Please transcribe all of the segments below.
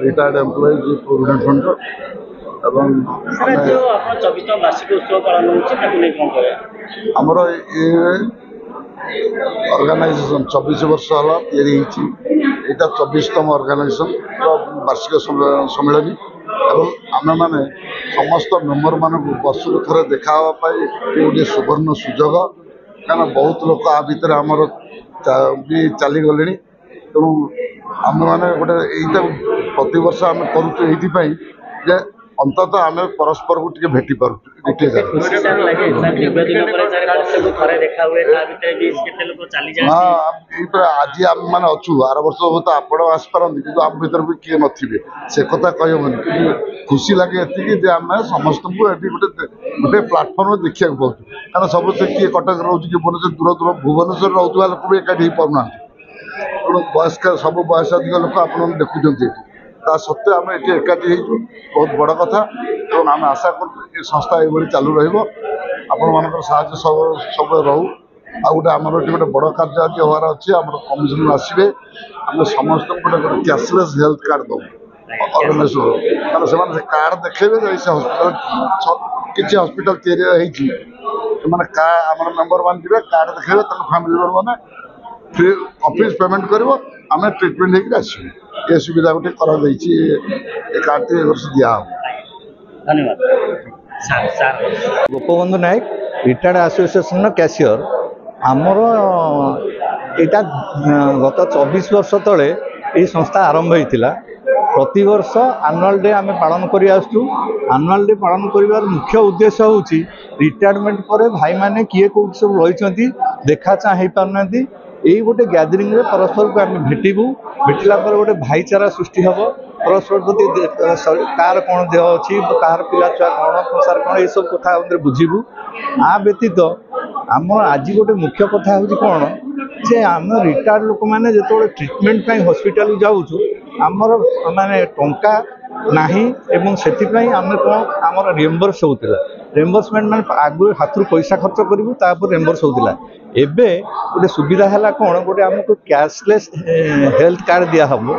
Retired employ provident fund एवं आमर ये ऑर्गेनाइजेशन 24 वर्ष है यहाँ 24तम ऑर्गेनाइजेशन वार्षिक सम्मेलन एवं आम मैंने समस्त मेम्बर मान वर्ष को थे देखा गोटे सुवर्ण सुजोग क्या बहुत लोग आ भितर आमर भी चलीगले तेणु आम मैंने गोटे यहीटा प्रत वर्ष आम कर अंततः आम परस्पर को टे भेटी पार्टी आज आम मैंने अच्छु आर वर्ष तो आप आसपारती कि आम भर भी किए नथिबे से कथा कहबनी खुशी लगे ये आम समस्त को गोटे गोटे प्लाटफर्म देखा पाऊँ क्या सब किए कटक रोचे कि भुवनेश्वर दूर दूर भुवनेश्वर रोकवा लोक भी एकाठी हो पाना तेणु वयस्क सब वयसाधिक लोक आप देखुं ता सत्वे आम ये एकाठी हो बहुत बड़ कथा और आम आशा कर संस्था ये चालू रहा सब रू आ गए आमर गोटे बड़ कार्य आज हमार अच्छे आम कमिशन आसवे आम समस्त गोटे गोटे कैशलेस हेल्थ कार्ड दो ऑर्गेनाइजेशन से कार्ड देखेबे से हस्पिटाल किसी हस्पिटाल या आम मेम्बर मान जी कार्ड देखेबे फैमिली मेम्बर मैंने फ्री ऑफिस पेमेंट कर आम ट्रिटमेंट होकर आसवे ये सुविधा गोटे कर कार्ड दिया धन्यवाद। गोपबंधु नायक रिटायर्ड एसोसिएशन कैशियर आमर यहाँ गत 24 वर्ष तले ये संस्था आरंभ होता प्रति वर्ष एनुअल डे आम पालन कर एनुअल डे पालन कर मुख्य उद्देश्य हूँ रिटायरमेंट पर भाई मैंने किए कौट सब रही देखा चाह हो पारना यही गोटे गैदरिंग रे परस्पर को आम भेटू भेटला गोटे भाईचारा सृष्टि हम परस्पर प्रति कार कौन देह अच्छी कार पिला छुआ कौन संसार कौन ये सब कथा बुझीबू आ व्यतीत आम आज गोटे मुख्य कथा हूँ कौन जे आम रिटायर्ड लोक मैंने जो ट्रिटमेंट हॉस्पिटल जाऊँ आमर माने टंका नहीं एवं से आम कौन आम रिएम्बर्स होता रिएम्बर्समेंट मैंने आगु हाथ पैसा खर्च करूँ रिएम्बर्स होता एबे गोटे सुविधा है कौन गोटे आमको कैशलेस हेल्थ कार्ड दिया हम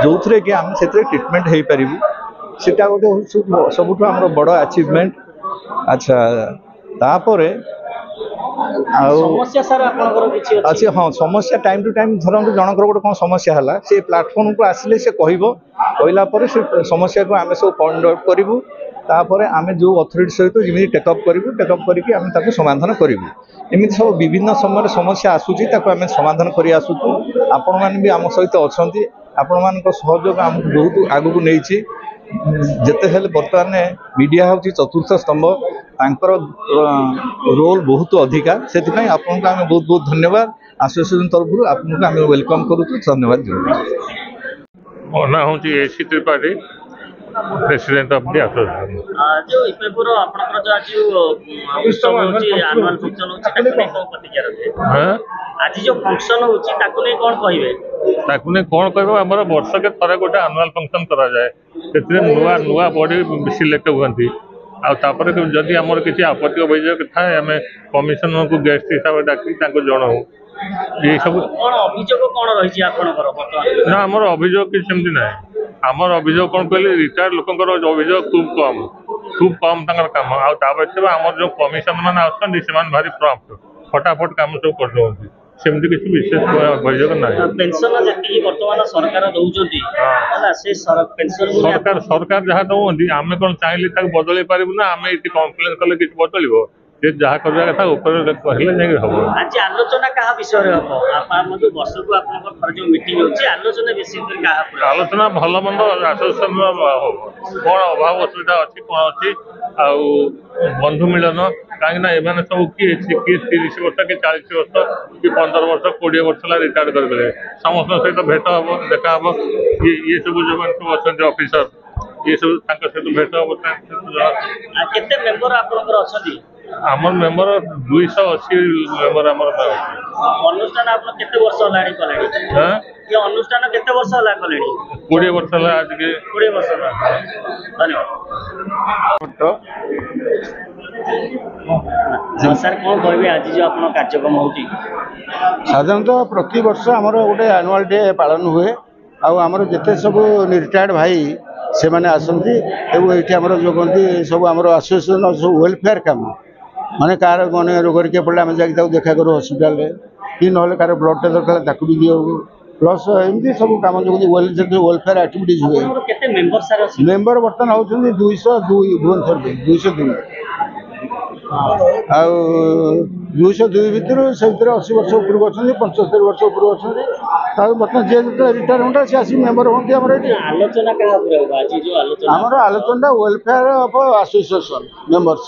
जो थे कि आम से ट्रिटमेंट हो पारू सीटा गोटे सबुठ आम बड़ अचिवमेंट। अच्छा तापर अच्छे हाँ समस्या टाइम टू टाइम धरत जनकर गोटे कौन समस्या है से प्लाटफर्म को आसिले से कहला से समस्या को आम सब पॉइंट आउट करूँ तापर आम जो अथॉरिटी सहित जमी टेकअप करूँ टेकअप करके समाधान करूँ एमती सब विभिन्न समय समस्या आसूची आम समाधान कर आसुचु आपण मैंने भी आम सहित अच्छा आपण मान सहयोग आम बहुत आगू नहीं जिते हेल्ले बर्तमान मीडिया हूँ चतुर्थ स्तंभ तांकर रोल बहुत अधिका से आपको आम बहुत बहुत धन्यवाद एसोसिएशन तरफ आपको आम वेलकम करूँ धन्यवाद मो ना हूँ AC Tripathi president of the association जो इपेपुर आपनकर जो आज उत्सव होची एनुअल फंक्शन होची ताकू नै कोन प्रतिक्रिया रखे हां आज जो फंक्शन होची ताकू नै कोन कहबो हमर वर्ष के थरे गोटे एनुअल फंक्शन करा जाए तेरे नुआ नुआ बॉडी सिलेक्ट होती आ तापर जदि हमर किसी आपत्ति अभियोग थाए आम कमिशनर को गेस्ट हिसाब से डाकी जनाऊ ये सब कौन अभियोग कौन रही ना आमर अभियोग कि सेमती ना आमर अभियोग कौन कहले रिटायर्ड लोकंकर अभियोग खूब कम काम आमर जो कमिशन मैंने आसान भारी प्रम्प्ट फटाफट काम सब कर सेमती किसी विशेष अभियोग ना पेंशन जी वर्तमान सरकार सरकार सरकार जहाँ दौरान आम कौन चाहिए बदल पारू ना आम ये कम्प्लेन कले कि बदल जहाँ करवा कथा कहले हम आज आलोचना क्या विषय हम जो वर्ष को आप जो मीटिंग होची आलोचना बेसी आलोचना भल मंद एसोसिएशन कौन अभाव असुविधा अच्छी कौन अच्छी बंधु मिलन कहीं एम सब किए 30 वर्ष कि 40 वर्ष कि 15 वर्ष 20 वर्ष रिटायर्ड कर समस्त सहित भेट हम देखा हम ये सब जो सब अच्छा ऑफिसर ये सब सहित भेट हम केते मेंबर आपनकर अछथि आमर मेंबर 280 मेंबर आमर अनुष्ठान आप केते वर्ष लाणी कलेनी हां ये अनुष्ठान केते वर्ष ला कलेनी 20 वर्ष ला आज के 20 वर्ष ला धन्यवाद सर कौन कहबे आज जो आपन कार्यक्रम होती साधारणतः प्रति वर्ष आमर गोटे एनुअल डे पालन हुए आमर जिते सब रिटायर्ड भाई से मैंने आसती ये आमर जो कहते सब आम आसोसिएसन सब वेलफेयर कम माने कार मन रोग किए पड़े आम जाकि देखा करूँ हस्पिटाल कि ना कार ब्लड टेस्ट दरकार भी दिहु प्लस एमती सब कम जो वेलफेयर एक्टिविटीज हुए मेम्बर बर्तमान होती 202 भुवनेश्वर 202 202 भितर से 80 वर्ष उपरକୁ ଅଛନ୍ତି 75 वर्ष उपरକୁ ଅଛନ୍ତି बर्तमान जे रिटायरमेंट से आसी मेम्बर होती आमर आलोचना वेलफेयर ऑफ एसोसिएशन मेंबर्स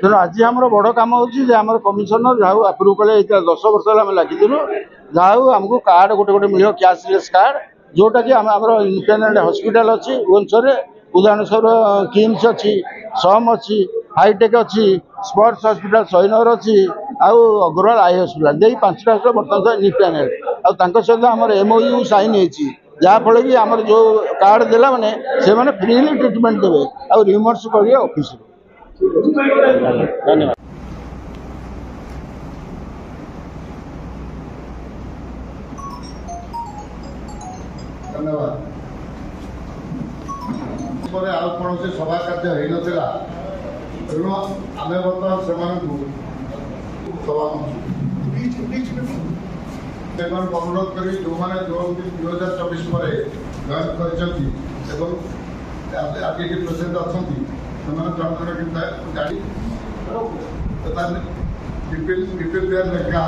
तेणु आज आम बड़ कम होमर कमिशनर जहाँ आप्रुव कले 10 वर्ष आम लगिलु जहाँ आमको कार्ड गोटे गोटे मिल कैशलेस कार्ड जोटा कि आम इंडिपेंडेंट हॉस्पिटल अच्छी भुवनेश्वर उदाहरण स्वरूप किम्स अच्छी सम अच्छी हाईटेक अच्छी स्पोर्ट्स हॉस्पिटल शहीनगर अच्छी आउ अग्रवाल आई हॉस्पिटल यही 5टा हॉस्पिटल बर्तमान इंडिपेंडेंट आम सहित आम MOU साइन होती जहाँफल कि आम जो कार्ड देला मैंने से मैंने फ्रीली ट्रिटमेंट देवे आ रिमर्स करेंगे ऑफिस धन्यवाद। धन्यवाद आउ कौन से सभा कार्य हो नाला तेणु आम बर्तमान से अनुरोध करी जो मैंने 2024 पर जॉइन कर आज ये प्रेजेंट अच्छा से जन जन गाड़ी लेखा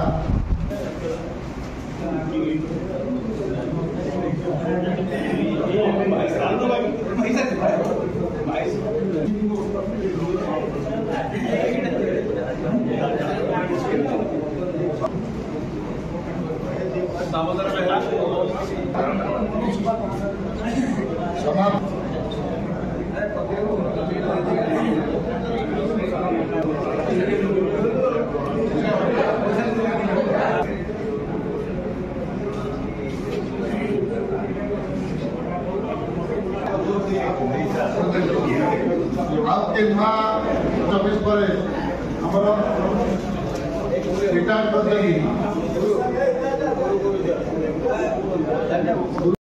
आपके 24 पर रिटायर कर